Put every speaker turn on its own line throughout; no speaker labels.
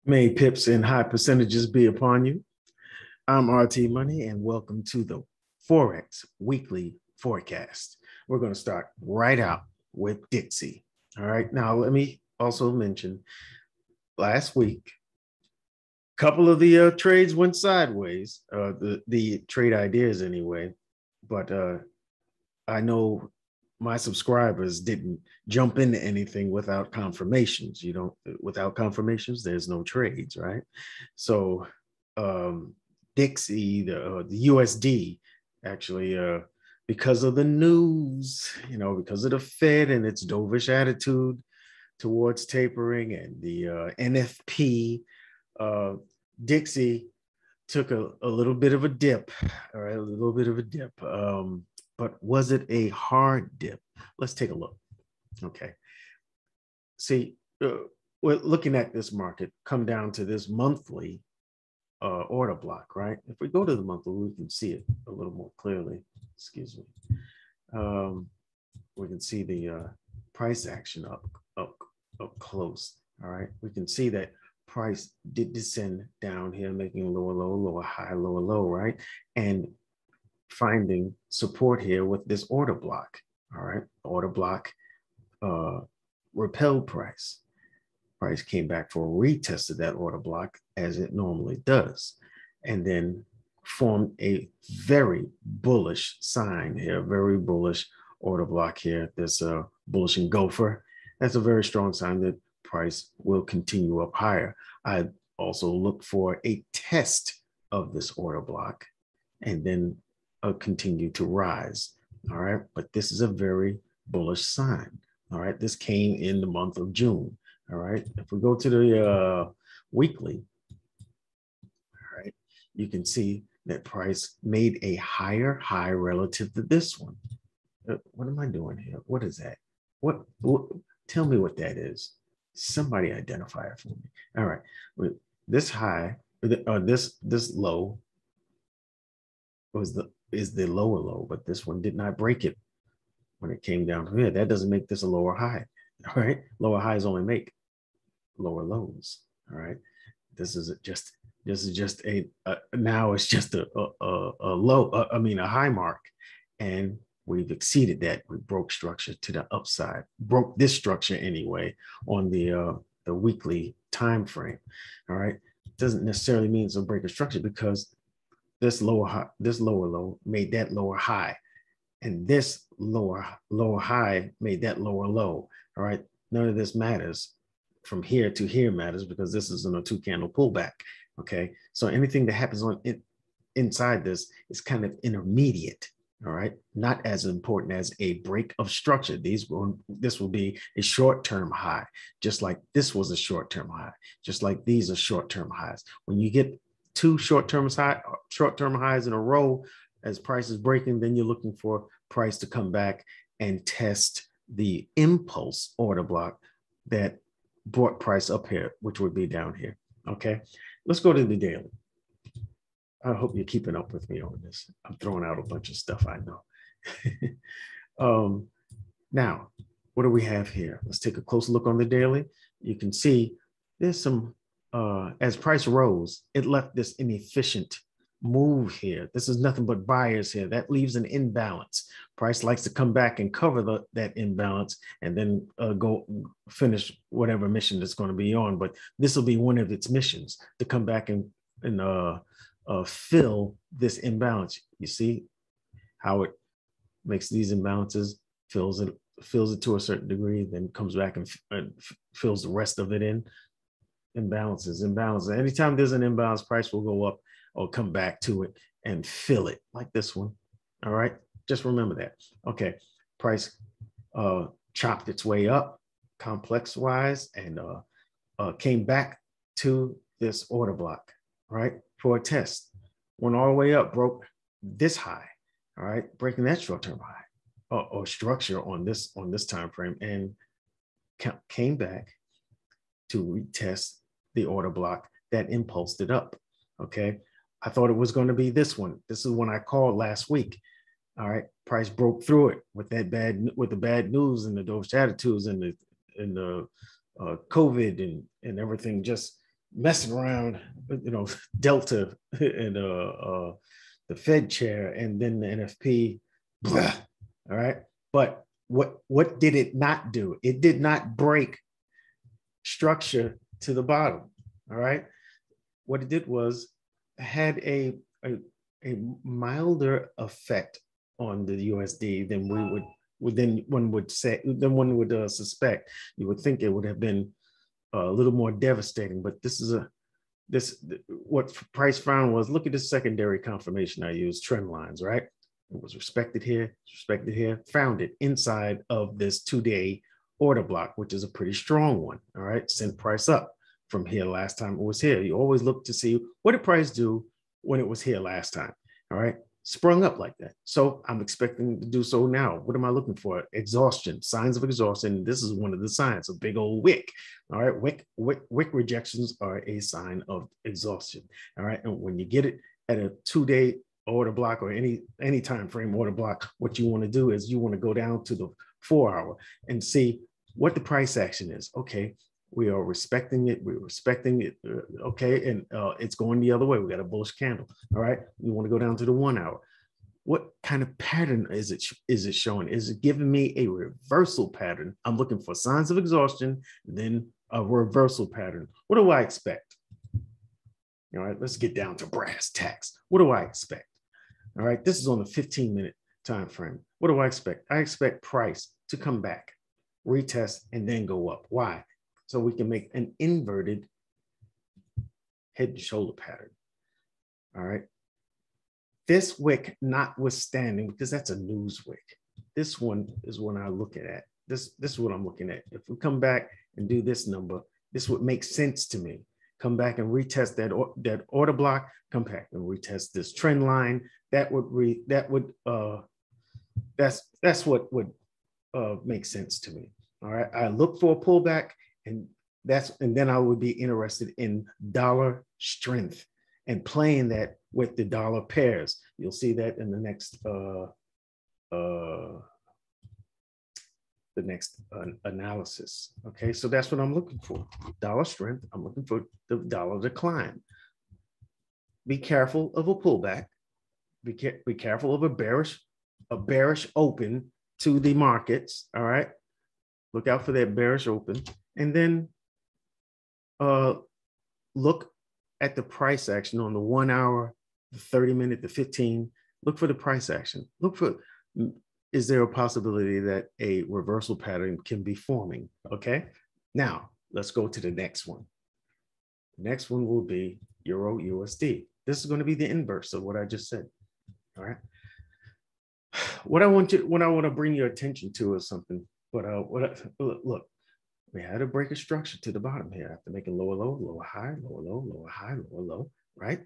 May pips and high percentages be upon you. I'm RT Money, and welcome to the Forex Weekly Forecast. We're going to start right out with Dixie. All right. Now, let me also mention last week, a couple of the trades went sideways, the trade ideas anyway. But I know my subscribers didn't jump into anything without confirmations. Without confirmations, there's no trades, right? So Dixie, the USD, actually, because of the news, because of the Fed and its dovish attitude towards tapering and the NFP, Dixie took a little bit of a dip, all right, a little bit of a dip. But was it a hard dip? Let's take a look. Okay. See, we're looking at this market come down to this monthly order block, right? If we go to the monthly, we can see it a little more clearly. Excuse me. We can see the price action up close. All right. We can see that price did descend down here, making lower low, lower high, lower low, right? And finding support here with this order block. All right. Order block repelled price. Price came back for a retest of that order block as it normally does, and then formed a very bullish sign here, very bullish order block here. This bullish engulfer. That's a very strong sign that price will continue up higher. I also look for a test of this order block and then continue to rise. All right. But this is a very bullish sign. All right. This came in the month of June. All right. If we go to the weekly, all right, you can see that price made a higher high relative to this one. What am I doing here? What is that? What tell me what that is. Somebody identify it for me. All right. This high, this low is the lower low, but this one did not break it when it came down from here. That doesn't make this a lower high. All right. Lower highs only make lower lows. All right. This is just a now it's just a low, a high mark. And we've exceeded that. We broke structure to the upside, broke this structure anyway on the weekly time frame. All right. Doesn't necessarily mean it's a break of structure because this lower low made that lower high, and this lower high made that lower low. All right. None of this matters. From here to here matters because this is in a 2-candle pullback. Okay. So anything that happens on it inside this is kind of intermediate. All right. Not as important as a break of structure. This will be a short-term high, just like this was a short-term high, just like these are short-term highs. When you get two short-term highs in a row as price is breaking, then you're looking for price to come back and test the impulse order block that brought price up here, which would be down here. Okay, let's go to the daily. I hope you're keeping up with me on this. I'm throwing out a bunch of stuff, I know. Now, what do we have here? Let's take a close look on the daily. You can see there's some, as price rose, it left this inefficient move here. This is nothing but buyers here. That leaves an imbalance. Price likes to come back and cover that imbalance and then go finish whatever mission that's going to be on. But this will be one of its missions, to come back and fill this imbalance. You see how it makes these imbalances, fills it to a certain degree, then comes back and fills the rest of it in. Imbalances. Anytime there's an imbalance, price will go up or come back to it and fill it like this one. All right. Just remember that. Okay. Price chopped its way up complex wise and came back to this order block, right, for a test. Went all the way up, broke this high, all right, breaking that short-term high or structure on this time frame, and came back to retest the order block that impulsed it up. Okay, I thought it was going to be this one. This is one I called last week. All right, price broke through it with the bad news and the dovish attitudes and the COVID and everything just messing around, Delta and the Fed chair, and then the NFP. Blah, all right. But what did it not do? It did not break structure to the bottom. All right. What it did was had a milder effect on the USD than one would suspect. You would think it would have been a little more devastating, but what Price found was, look at this secondary confirmation I used, trend lines, right? It was respected here, found it inside of this 2-day order block, which is a pretty strong one, all right? Sent price up from here last time it was here. You always look to see what did price do when it was here last time, all right? Sprung up like that. So I'm expecting to do so now. What am I looking for? Exhaustion, signs of exhaustion. This is one of the signs, a big old wick. All right, wick rejections are a sign of exhaustion. All right, and when you get it at a 2-day order block or any time frame order block, what you want to do is you want to go down to the 4-hour and see what the price action is. Okay, we are respecting it. We're respecting it. Okay, and it's going the other way. We got a bullish candle. All right, you want to go down to the 1-hour. What kind of pattern is it showing? Is it giving me a reversal pattern? I'm looking for signs of exhaustion, then a reversal pattern. What do I expect? All right, let's get down to brass tacks. What do I expect? All right, this is on the 15-minute time frame. What do I expect? I expect price to come back, retest, and then go up. Why? So we can make an inverted head and shoulder pattern. All right. This wick notwithstanding, because that's a news wick. This one is what I look at. This is what I'm looking at. If we come back and do this number, this would make sense to me. Come back and retest that order block. Come back and retest this trend line. That's what would make sense to me. All right. I look for a pullback, and then I would be interested in dollar strength and playing that with the dollar pairs. You'll see that in the next analysis. Okay, so that's what I'm looking for. Dollar strength. I'm looking for the dollar decline. Be careful of a pullback. Be careful of a bearish open to the markets. All right, look out for that bearish open, and then look at the price action on the 1-hour, the 30-minute, the 15. Look for the price action. Look for, is there a possibility that a reversal pattern can be forming? Okay. Now let's go to the next one. The next one will be Euro USD. This is going to be the inverse of what I just said. All right. What I want to bring your attention to is something. But look. We had to break a structure to the bottom here after making lower low, lower high, lower low, lower high, lower low, right?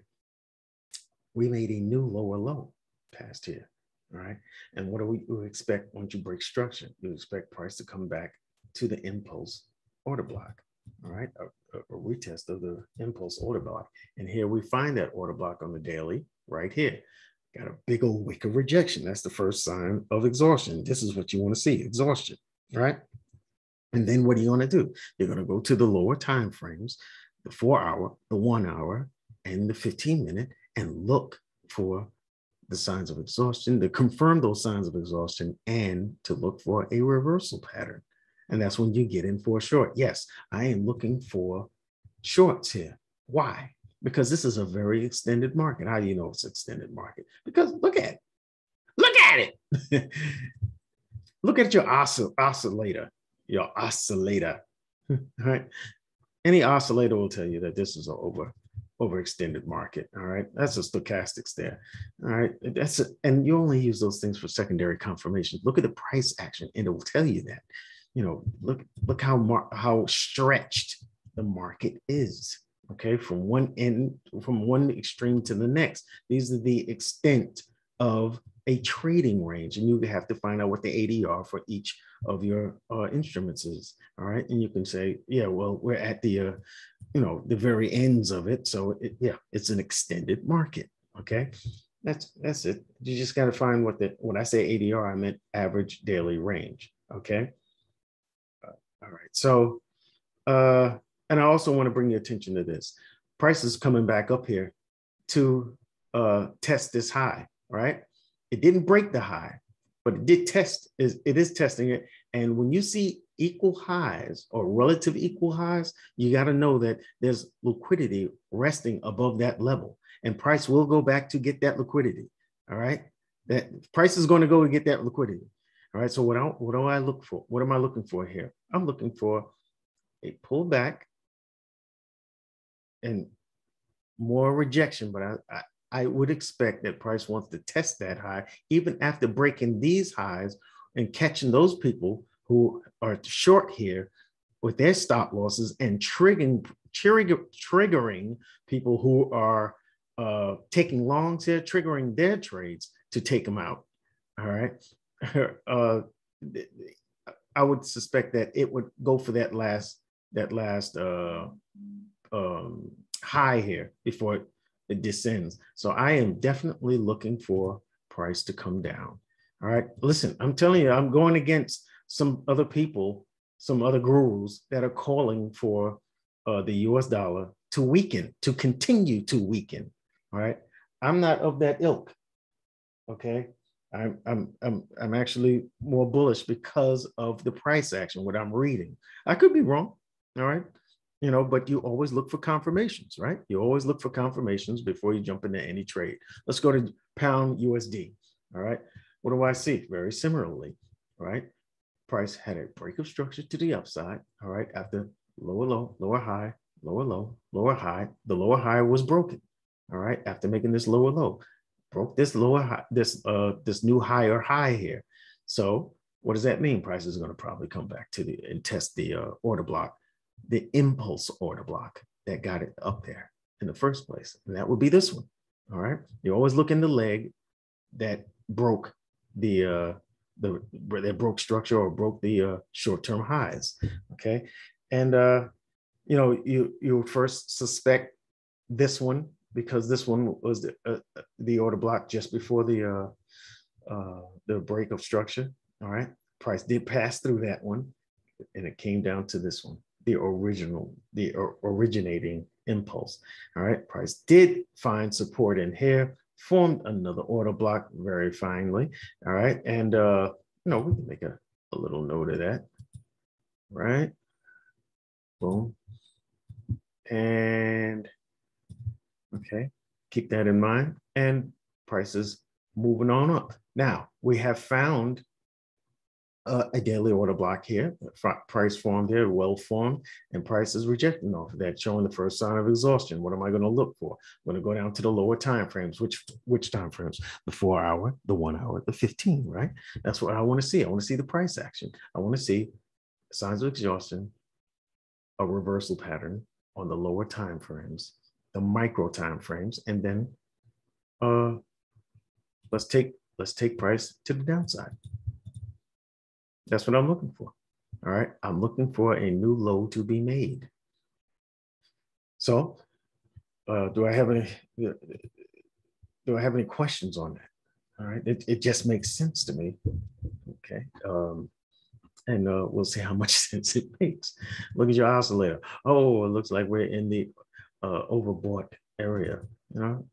We made a new lower low past here, all right? And what do we expect once you break structure? You expect price to come back to the impulse order block, all right? A retest of the impulse order block. And here we find that order block on the daily right here. Got a big old wick of rejection. That's the first sign of exhaustion. This is what you want to see, exhaustion, right? And then what are you going to do? You're going to go to the lower time frames, the 4-hour, the 1-hour, and the 15-minute, and look for the signs of exhaustion, to confirm those signs of exhaustion, and to look for a reversal pattern. And that's when you get in for a short. Yes, I am looking for shorts here. Why? Because this is a very extended market. How do you know it's extended market? Because look at it. Look at it. Look at your oscillator. Your oscillator, all right? Any oscillator will tell you that this is an overextended market, all right? That's a stochastics there, all right? And you only use those things for secondary confirmation. Look at the price action, and it will tell you that. Look how stretched the market is, okay? From one extreme to the next. These are the extent of a trading range, and you have to find out what the ADR for each of your instruments is. All right, and you can say, yeah, well, we're at the the very ends of it, so it's an extended market. Okay, that's it. You just got to find when I say ADR, I meant average daily range. Okay, all right. So And I also want to bring your attention to this. Price is coming back up here to test this high, right? It didn't break the high, but it did test, it is testing it. And when you see equal highs or relative equal highs, you got to know that there's liquidity resting above that level, and price will go back to get that liquidity. All right, that price is going to go and get that liquidity. All right, so what do I look for? What am I looking for here? I'm looking for a pullback and more rejection, but I would expect that price wants to test that high even after breaking these highs and catching those people who are short here with their stop losses and triggering people who are taking longs here, triggering their trades to take them out. All right. I would suspect that it would go for that last high here before it descends. So I am definitely looking for price to come down. All right. Listen, I'm telling you, I'm going against some other people, some other gurus that are calling for the US dollar to weaken, to continue to weaken. All right. I'm not of that ilk. Okay. I'm actually more bullish because of the price action, what I'm reading. I could be wrong. All right. You know, but you always look for confirmations, right? You always look for confirmations before you jump into any trade. Let's go to pound USD. All right. What do I see? Very similarly, right? Price had a break of structure to the upside. All right. After lower low, lower high, lower low, lower high. The lower high was broken. All right. After making this lower low, broke this lower high, this new higher high here. So what does that mean? Price is going to probably come back to the and test the order block, the impulse order block that got it up there in the first place. And that would be this one. All right. You always look in the leg that broke that broke structure or broke the short-term highs. Okay. And you know, you first suspect this one because this one was the order block just before the break of structure. All right. Price did pass through that one and it came down to this one, the originating impulse. All right. Price did find support in here, formed another order block very finely. All right. And, you know, we can make a little note of that. Right. Boom. And okay, keep that in mind. And prices moving on up. Now we have found a daily order block here. Price formed here, well formed, and price is rejecting off of that, showing the first sign of exhaustion. What am I going to look for? I'm going to go down to the lower time frames. Which time frames? The 4 hour, the 1 hour, the 15, right? That's what I want to see. I want to see the price action. I want to see signs of exhaustion, a reversal pattern on the lower time frames, the micro time frames, and then let's take price to the downside. That's what I'm looking for. All right. I'm looking for a new low to be made. So do I have any questions on that? All right. It just makes sense to me. Okay. And we'll see how much sense it makes. Look at your oscillator. Oh, it looks like we're in the overbought area. You know,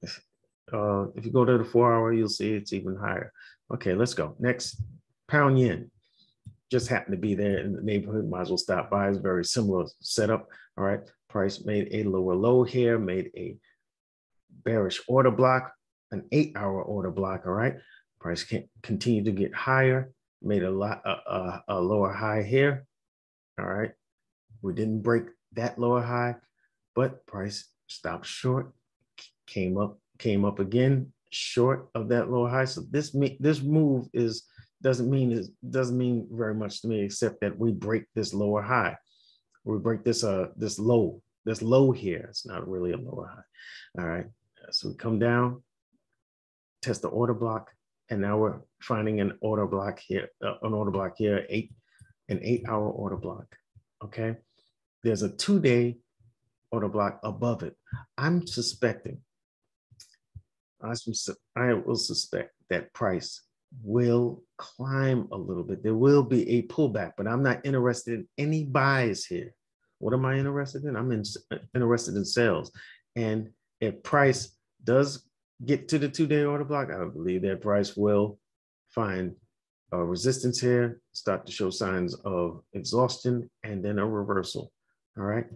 if you go to the 4 hour, you'll see it's even higher. Okay, let's go. Next, pound yen. Just happened to be there in the neighborhood. Might as well stop by. It's very similar setup. All right. Price made a lower low here, made a bearish order block, an 8 hour order block. All right. Price can continue to get higher, made a lower high here. All right. We didn't break that lower high, but price stopped short, came up again short of that lower high. So this move doesn't mean very much to me, except that we break this lower high. We break this low here. It's not really a lower high. All right. So we come down, test the order block, and now we're finding an order block here, an 8 hour order block. Okay. There's a 2-day order block above it. I will suspect that price will climb a little bit. There will be a pullback, but I'm not interested in any buys here. What am I interested in? I'm interested in sales. And if price does get to the 2-day order block, I believe that price will find a resistance here, start to show signs of exhaustion, and then a reversal. All right.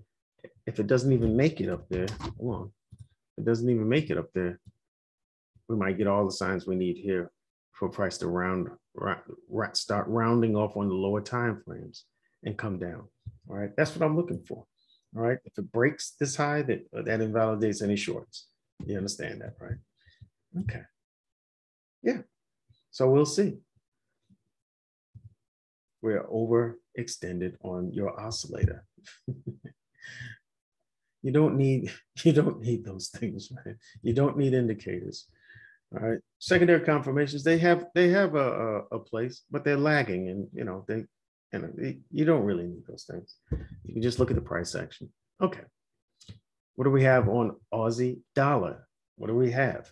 If it doesn't even make it up there, hold on. It doesn't even make it up there, we might get all the signs we need here for price to start rounding off on the lower time frames and come down. All right, that's what I'm looking for. All right, if it breaks this high, that invalidates any shorts. You understand that, right? Okay. Yeah. So we'll see. We're overextended on your oscillator. You don't need those things, right? You don't need indicators. All right. Secondary confirmations, they have a place, but they're lagging, and you don't really need those things. You can just look at the price action. Okay. What do we have on Aussie dollar? What do we have?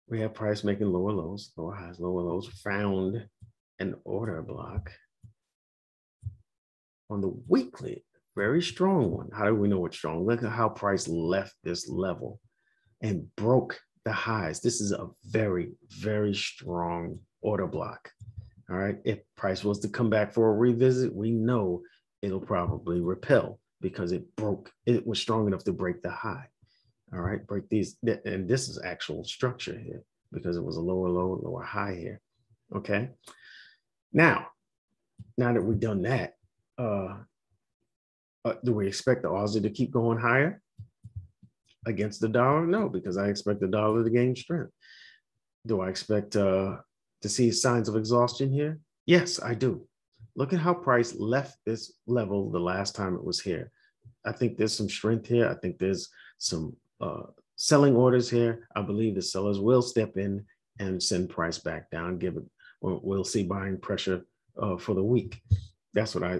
We have price making lower lows, lower highs, lower lows, found an order block on the weekly, very strong one. How do we know it's strong? Look at how price left this level and broke the highs. This is a very, very strong order block. All right. If price was to come back for a revisit, we know it'll probably repel because it was strong enough to break the high. All right. Break these. And this is actual structure here because it was a lower low, lower high here. Okay. Now that we've done that, do we expect the Aussie to keep going higher against the dollar? No, because I expect the dollar to gain strength. Do I expect to see signs of exhaustion here? Yes, I do. Look at how price left this level the last time it was here. I think there's some strength here. I think there's some selling orders here. I believe the sellers will step in and send price back down. We'll see buying pressure for the week. That's what I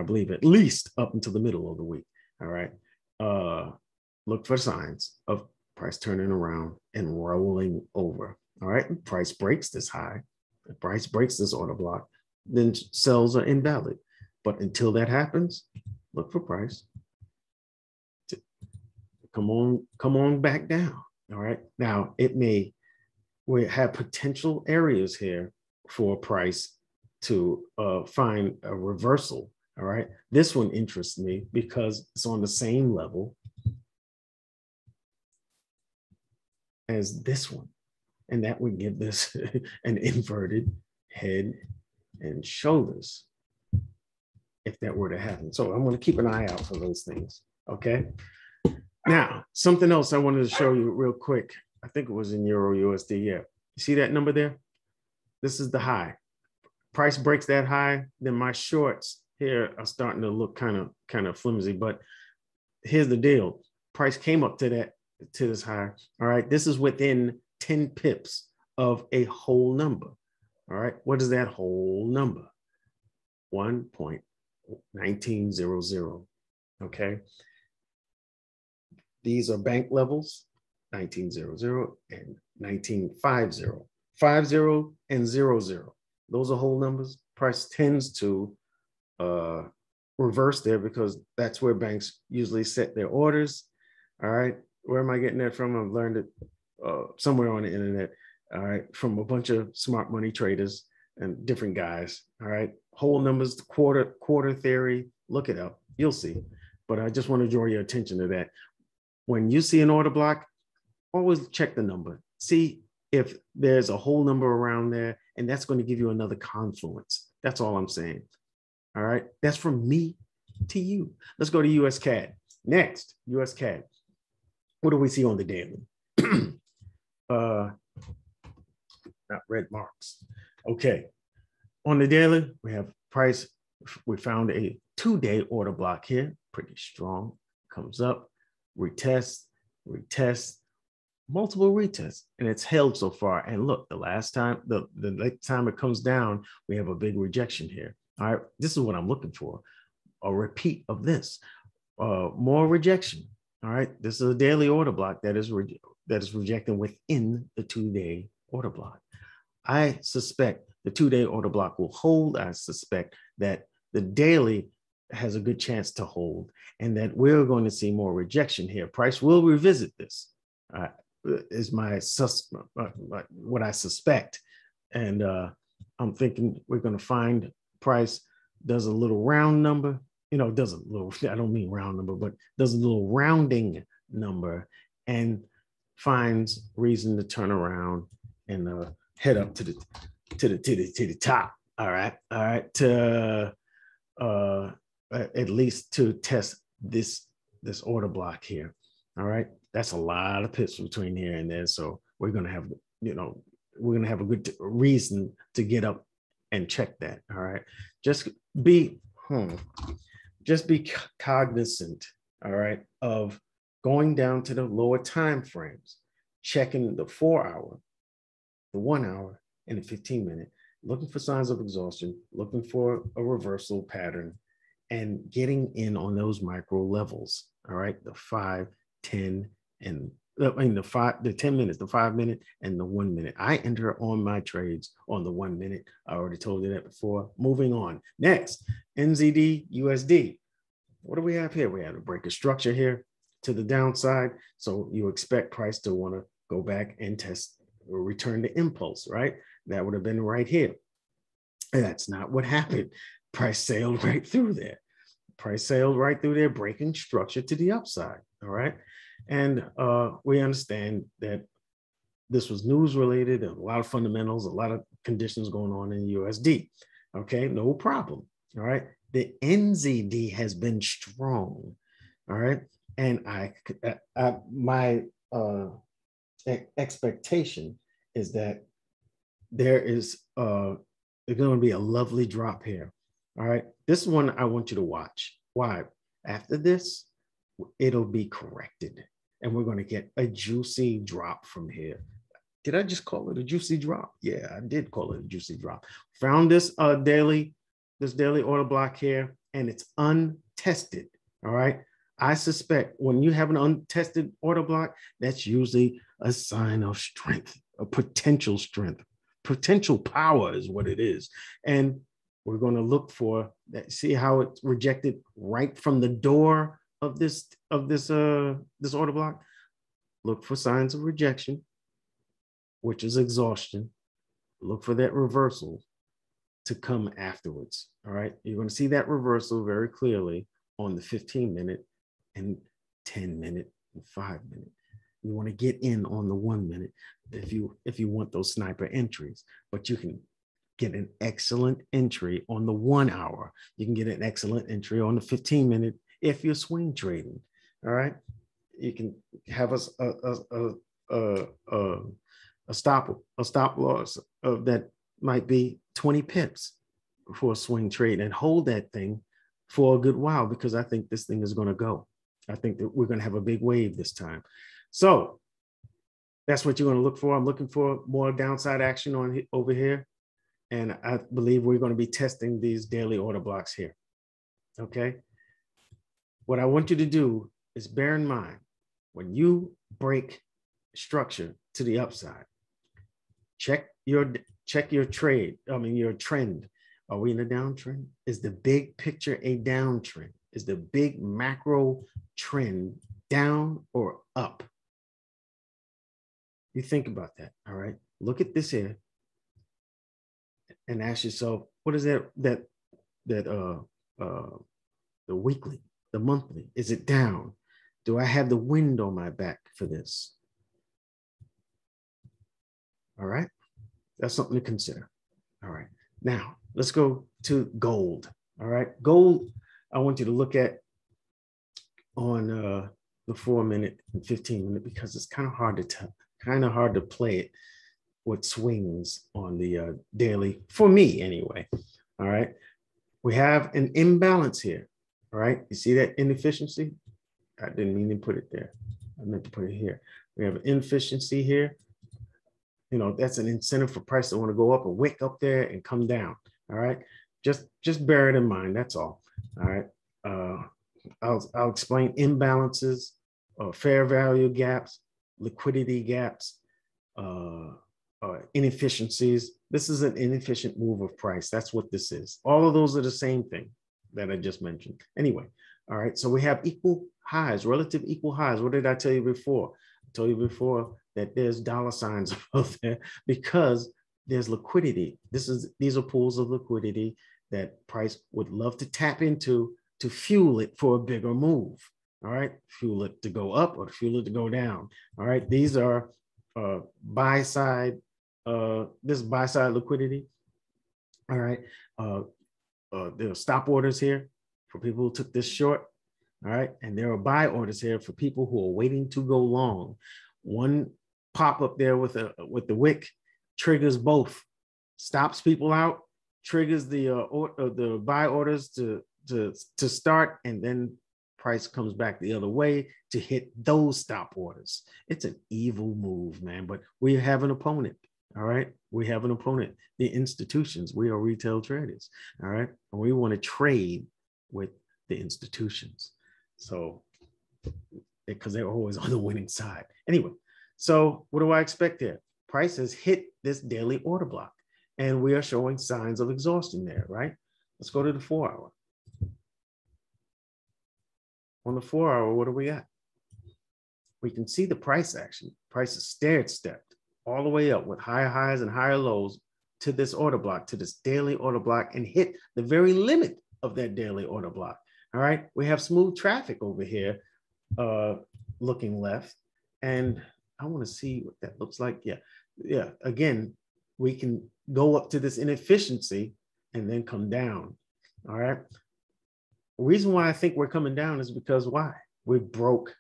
believe, at least up until the middle of the week. All right. Look for signs of price turning around and rolling over. All right. Price breaks this high. If price breaks this order block, then sells are invalid. But until that happens, look for price to come on back down. All right. Now we have potential areas here for price to find a reversal. All right. This one interests me because it's on the same level as this one. And that would give this an inverted head and shoulders if that were to happen. So I'm going to keep an eye out for those things. Okay. Now, something else I wanted to show you real quick. I think it was in Euro USD. Yeah. You see that number there? This is the high. Price breaks that high, then my shorts here are starting to look kind of flimsy. But here's the deal: price came up to this high. All right, this is within 10 pips of a whole number. All right, what is that whole number? 1.1900. Okay, these are bank levels: 1900 and 1950. 50 and 00. Those are whole numbers. Price tends to reverse there because that's where banks usually set their orders. All right. Where am I getting that from? I've learned it somewhere on the internet. All right. From a bunch of smart money traders and different guys. All right. Whole numbers, quarter theory. Look it up. You'll see. But I just want to draw your attention to that. When you see an order block, always check the number. See if there's a whole number around there, and that's going to give you another confluence. That's all I'm saying. All right. That's from me to you. Let's go to US CAD. Next, US CAD. What do we see on the daily? Not red marks. Okay. On the daily, we have price. We found a 2-day order block here. Pretty strong. Comes up, retest, multiple retests, and it's held so far. And look, the next time it comes down, we have a big rejection here. All right, this is what I'm looking for: a repeat of this, more rejection. All right, this is a daily order block that is rejecting within the 2-day order block. I suspect the 2-day order block will hold. I suspect that the daily has a good chance to hold, and that we're going to see more rejection here. Price will revisit this, is what I suspect. And I'm thinking we're going to find price does a little round number, does a little, I don't mean round number, but does a little rounding number and finds reason to turn around and head up to the top. All right. To at least to test this order block here. All right. That's a lot of pips between here and there. So we're going to have, we're going to have a good reason to get up and check that. All right. Just be cognizant, all right, of going down to the lower time frames, checking the 4 hour, the 1 hour, and the 15-minute, looking for signs of exhaustion, looking for a reversal pattern, and getting in on those micro levels. All right, the 5, 10, and the 10 minutes, the 5 minute, and the 1 minute. I enter on my trades on the 1 minute. I already told you that before. Moving on. Next, Ncd Usd. What do we have here? We have a break of structure here to the downside. So you expect price to want to go back and test or return the impulse, right? That would have been right here. And that's not what happened. Price sailed right through there. Price sailed right through there, breaking structure to the upside, all right? And we understand that this was news related, a lot of fundamentals, a lot of conditions going on in USD. Okay, no problem. All right. The NZD has been strong. All right. And my expectation is that there is going to be a lovely drop here. All right. This one I want you to watch. Why? After this, it'll be corrected and we're going to get a juicy drop from here. Did I just call it a juicy drop? Yeah, I did call it a juicy drop. Found this daily order block here, and it's untested. All right. I suspect when you have an untested order block, that's usually a sign of strength, a potential strength. Potential power is what it is. And we're going to look for that. See how it's rejected right from the door of this order block. Look for signs of rejection, which is exhaustion. Look for that reversal to come afterwards. All right. You're going to see that reversal very clearly on the 15-minute and 10-minute and 5-minute. You want to get in on the 1 minute if you want those sniper entries, but you can get an excellent entry on the 1 hour. You can get an excellent entry on the 15-minute if you're swing trading. All right. You can have a stop loss of that might be 20 pips for a swing trade and hold that thing for a good while, because I think this thing is going to go. I think that we're going to have a big wave this time. So that's what you're going to look for. I'm looking for more downside action over here. And I believe we're going to be testing these daily order blocks here. Okay. What I want you to do is bear in mind, when you break structure to the upside, check your trade. Your trend. Are we in a downtrend? Is the big picture a downtrend? Is the big macro trend down or up? You think about that. All right. Look at this here and ask yourself, what is the weekly, the monthly? Is it down? Do I have the wind on my back for this? All right. That's something to consider. All right. Now let's go to gold. All right. Gold, I want you to look at on the 4 minute and 15-minute, because it's kind of hard to tell, kind of hard to play it with swings on the daily, for me anyway. All right. We have an imbalance here. All right. You see that inefficiency? I didn't mean to put it there. I meant to put it here. We have an inefficiency here. That's an incentive for price to want to go up and wick up there and come down. All right. Just bear it in mind. That's all. All right. I'll explain imbalances, fair value gaps, liquidity gaps, inefficiencies. This is an inefficient move of price. That's what this is. All of those are the same thing. that I just mentioned. Anyway, all right, so we have equal highs, relative equal highs. What did I tell you before? I told you before that there's dollar signs above there because there's liquidity. These are pools of liquidity that price would love to tap into to fuel it for a bigger move. All right, fuel it to go up or fuel it to go down. All right, these are buy side. This buy side liquidity. All right, there are stop orders here for people who took this short. All right, and there are buy orders here for people who are waiting to go long. One pop up there with the wick triggers both, stops people out, triggers the buy orders to start, and then price comes back the other way to hit those stop orders. It's an evil move, man, but we have an opponent. All right, we have an opponent. The institutions. We are retail traders. All right, and we want to trade with the institutions. So, because they're always on the winning side. Anyway, so what do I expect here? Price has hit this daily order block, and we are showing signs of exhaustion there, right? Let's go to the 4 hour. On the 4 hour, what do we got? We can see the price action. Price is stair-stepped all the way up with higher highs and higher lows to this order block, to this daily order block, and hit the very limit of that daily order block. All right, we have smooth traffic over here looking left, and I want to see what that looks like. Yeah, again, we can go up to this inefficiency and then come down. All right, the reason why I think we're coming down is because why? We broke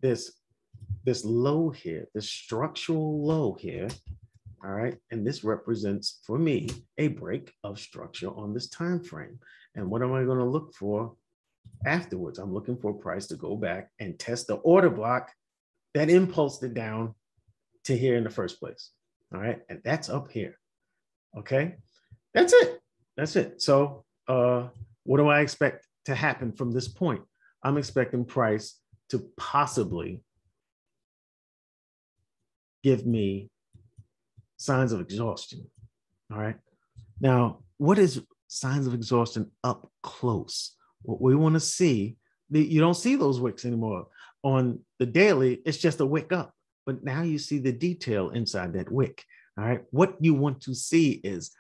this low here, this structural low here. All right, and this represents for me a break of structure on this time frame. And what am I going to look for afterwards? I'm looking for a price to go back and test the order block that impulsed it down to here in the first place. All right, and that's up here. Okay, that's it. That's it. So what do I expect to happen from this point? I'm expecting price to possibly give me signs of exhaustion. All right. Now, what is signs of exhaustion up close? What we want to see, you don't see those wicks anymore. On the daily, it's just a wick up, but now you see the detail inside that wick. All right. What you want to see is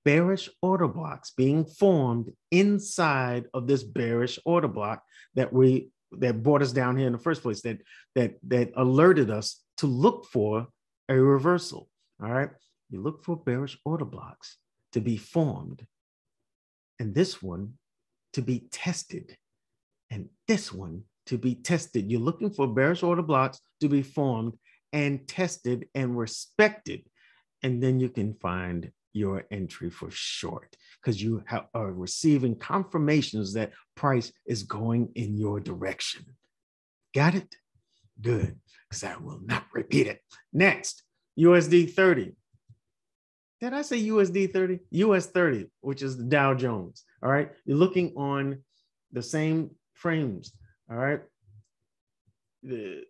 bearish order blocks being formed inside of this bearish order block that brought us down here in the first place, that alerted us to look for a reversal. All right, you look for bearish order blocks to be formed, and this one to be tested, and this one to be tested. You're looking for bearish order blocks to be formed and tested and respected, and then you can find your entry for short because you are receiving confirmations that price is going in your direction. Got it? Good, because I will not repeat it. Next, USD 30. Did I say USD 30? US 30, which is the Dow Jones. All right, you're looking on the same frames. All right, the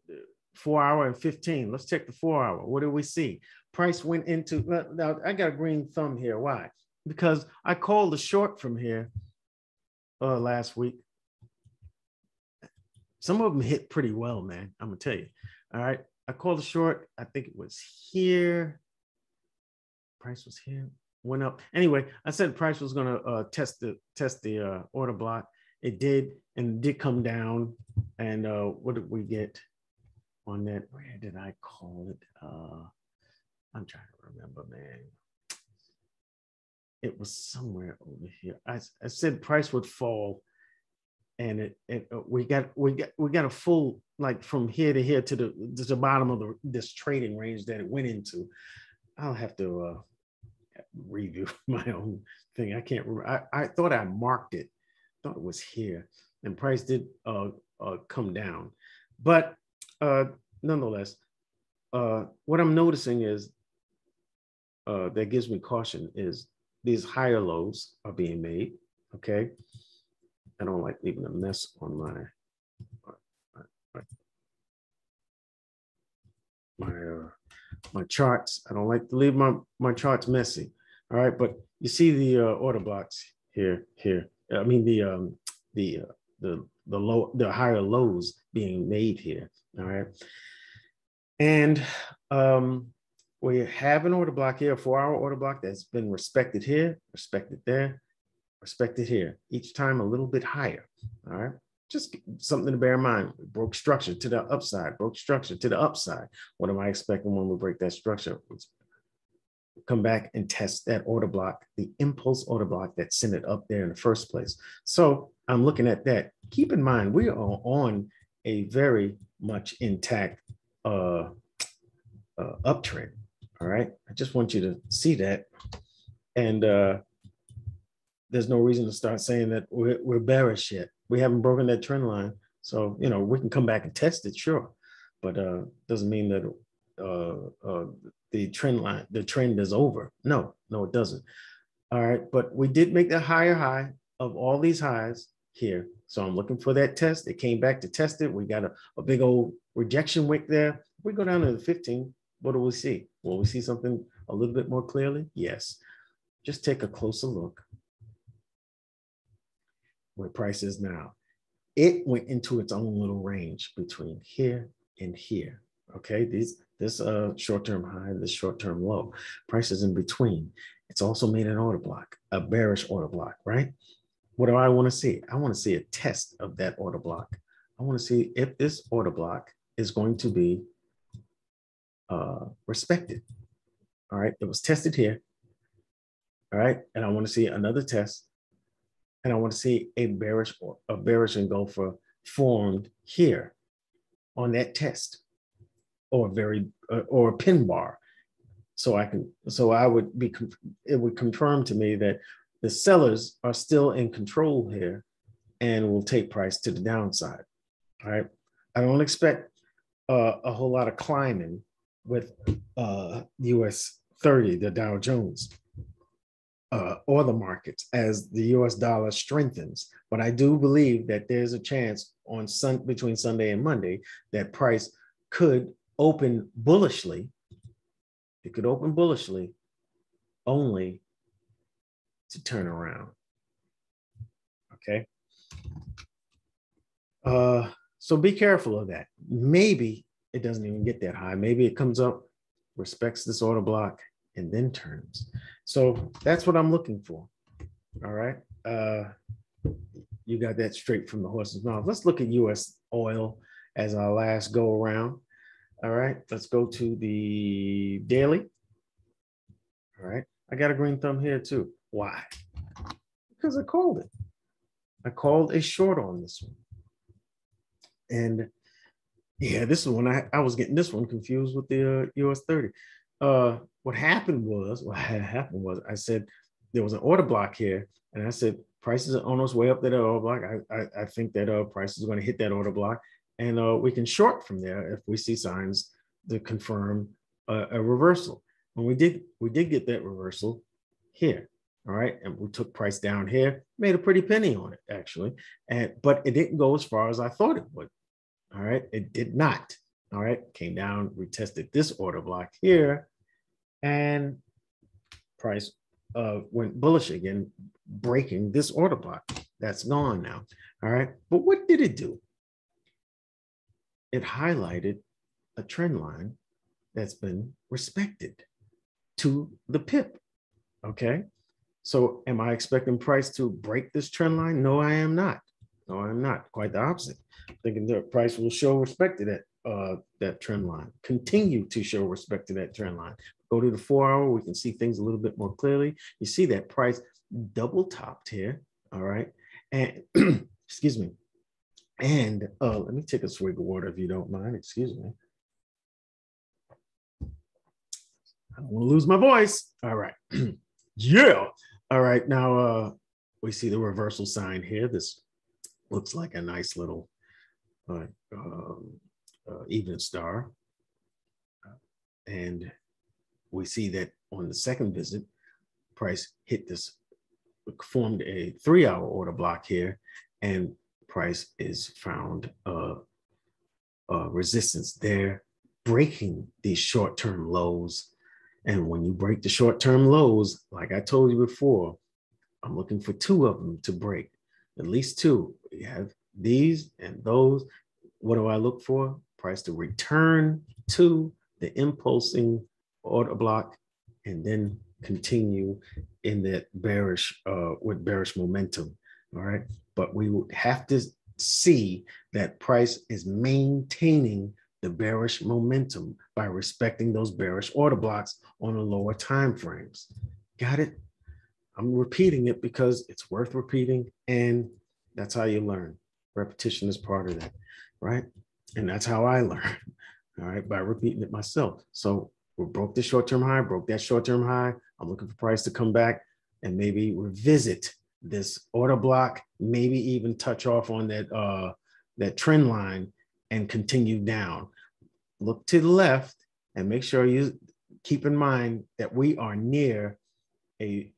4 hour and 15. Let's check the 4 hour. What do we see? Price went into, now I got a green thumb here. Why? Because I called the short from here last week. Some of them hit pretty well, man. I'm gonna tell you. All right, I called the short. I think it was here. Price was here, went up. Anyway, I said price was gonna test the order block. It did, and it did come down. And what did we get on that? Where did I call it? I'm trying to remember, man. It was somewhere over here. I said price would fall, and we got a full, like from here to here to the bottom of this trading range that it went into. I'll have to review my own thing. I can't remember. I thought I marked it. I thought it was here, and price did come down, but nonetheless, what I'm noticing is that gives me caution is these higher lows are being made. Okay, I don't like leaving a mess on my charts. I don't like to leave my charts messy. All right, but you see the order blocks here, I mean the higher lows being made here. All right, and we have an order block here, a 4-hour order block that's been respected here, respected there, respected here. Each time a little bit higher. All right. Just something to bear in mind. We broke structure to the upside, broke structure to the upside. What am I expecting when we break that structure? Come back and test that order block, the impulse order block that sent it up there in the first place. So I'm looking at that. Keep in mind, we are on a very much intact uptrend. All right. I just want you to see that. And there's no reason to start saying that we're bearish yet. We haven't broken that trend line. So, you know, we can come back and test it, sure. But doesn't mean that the trend is over. No, it doesn't. All right, but we did make the higher high of all these highs here. So I'm looking for that test. It came back to test it. We got a big old rejection wick there. If we go down to the 15, what do we see? Will we see something a little bit more clearly? Yes. Just take a closer look where price is now. It went into its own little range between here and here. Okay, this short-term high and this short-term low. Price is in between. It's also made an order block, a bearish order block, right? What do I want to see? I want to see a test of that order block. I want to see if this order block is going to be respected. All right, it was tested here. All right, and I want to see another test. And I want to see a bearish engulfer formed here on that test, or a pin bar. It would confirm to me that the sellers are still in control here and will take price to the downside. All right. I don't expect a whole lot of climbing with US 30, the Dow Jones. Or the markets as the US dollar strengthens. But I do believe that there's a chance between Sunday and Monday that price could open bullishly. It could open bullishly only to turn around. Okay. So be careful of that. Maybe it doesn't even get that high. Maybe it comes up, respects this order block, and then turns. So that's what I'm looking for. All right. You got that straight from the horse's mouth. Let's look at US oil as our last go around. All right. Let's go to the daily. All right. I got a green thumb here too. Why? Because I called it. I called a short on this one. And yeah, this is when I was getting this one confused with the US 30. What happened was I said there was an order block here, and I said prices are on its way up to that order block. I think that price is going to hit that order block, and we can short from there if we see signs to confirm a reversal. When we did get that reversal here, all right, and we took price down here, made a pretty penny on it actually, but it didn't go as far as I thought it would. All right, it did not. All right, came down, retested this order block here, and price went bullish again, breaking this order block. That's gone now. All right, but what did it do? It highlighted a trend line that's been respected to the pip. Okay, so am I expecting price to break this trend line? No, I am not. No, I'm not. Quite the opposite. I'm thinking the price will show respect to that trend line. Continue to show respect to that trend line. Go to the 4-hour. We can see things a little bit more clearly. You see that price double topped here. All right, and excuse me. And let me take a swig of water if you don't mind. Excuse me. I don't want to lose my voice. All right. Yeah. All right. Now we see the reversal sign here. This looks like a nice little even star. And we see that on the second visit, price hit this, formed a 3-hour order block here, and price is found resistance there, breaking these short-term lows. And when you break the short-term lows, like I told you before, I'm looking for 2 of them to break. At least two. We have these and those. What do I look for? Price to return to the impulsing order block and then continue in that bearish, with bearish momentum. All right. But we would have to see that price is maintaining the bearish momentum by respecting those bearish order blocks on the lower time frames. Got it? I'm repeating it because it's worth repeating, and that's how you learn. Repetition is part of that, right? And that's how I learn, all right, by repeating it myself. So we broke the short-term high, broke that short-term high. I'm looking for price to come back and maybe revisit this order block, maybe even touch off on that, that trend line and continue down. Look to the left and make sure you keep in mind that we are near a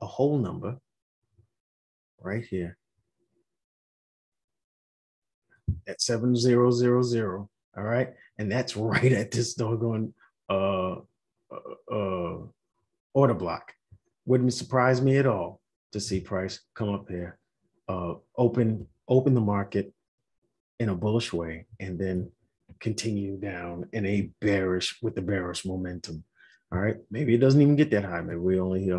whole number right here at 7000. All right, and that's right at this doggone order block. Wouldn't surprise me at all to see price come up here, open the market in a bullish way, and then continue down in a bearish with the bearish momentum. All right, maybe it doesn't even get that high. Maybe we only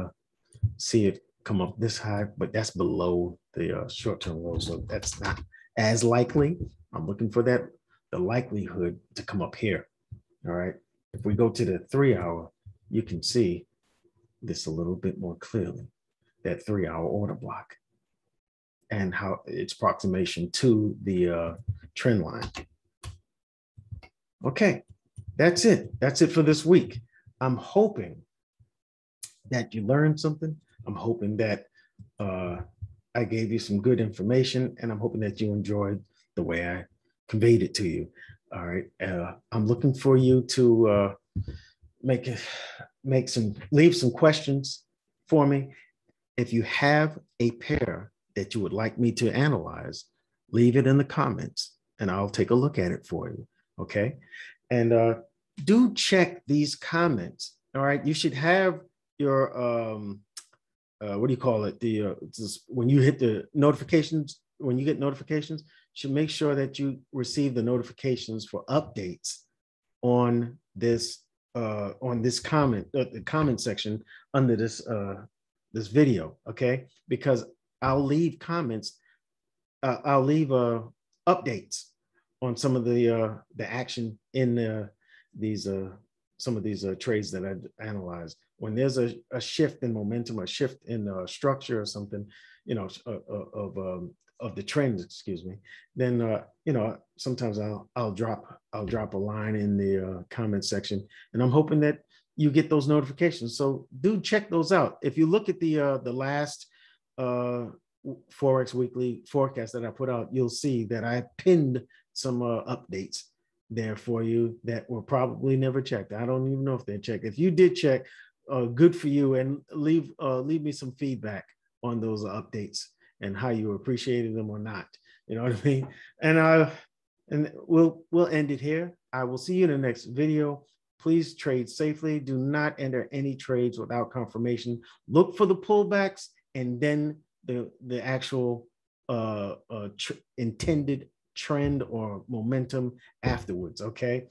see it come up this high, but that's below the short-term low, so that's not as likely. I'm looking for that, the likelihood to come up here. All right, if we go to the 3-hour, you can see this a little bit more clearly, that 3-hour order block and how its approximation to the trend line. Okay, that's it. That's it for this week. I'm hoping that you learned something. I'm hoping that I gave you some good information, and I'm hoping that you enjoyed the way I conveyed it to you. All right. I'm looking for you to leave some questions for me. If you have a pair that you would like me to analyze, leave it in the comments and I'll take a look at it for you. Okay. And do check these comments. All right. You should have your, what do you call it? When you hit the notifications, when you get notifications, you should make sure that you receive the notifications for updates on this comment, the comment section under this this video. Okay. Because I'll leave comments, I'll leave updates on some of the action in some of these trades that I analyzed. When there's a shift in momentum, a shift in structure or something, you know, of the trends, excuse me, then you know, sometimes I'll drop a line in the comment section, and I'm hoping that you get those notifications. So do check those out. If you look at the last Forex Weekly Forecast that I put out, you'll see that I pinned some updates there for you that were probably never checked. I don't even know if they're checked. If you did check, good for you, and leave me some feedback on those updates and how you appreciated them or not. You know what I mean? And we'll end it here. I will see you in the next video. Please trade safely. Do not enter any trades without confirmation. Look for the pullbacks and then the actual intended trend or momentum afterwards. Okay.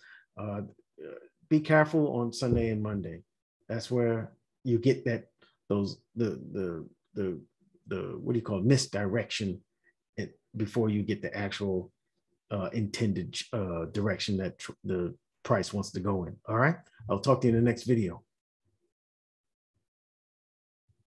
Be careful on Sunday and Monday. That's where you get that the what do you call it, misdirection before you get the actual intended direction that the price wants to go in. All right. I'll talk to you in the next video.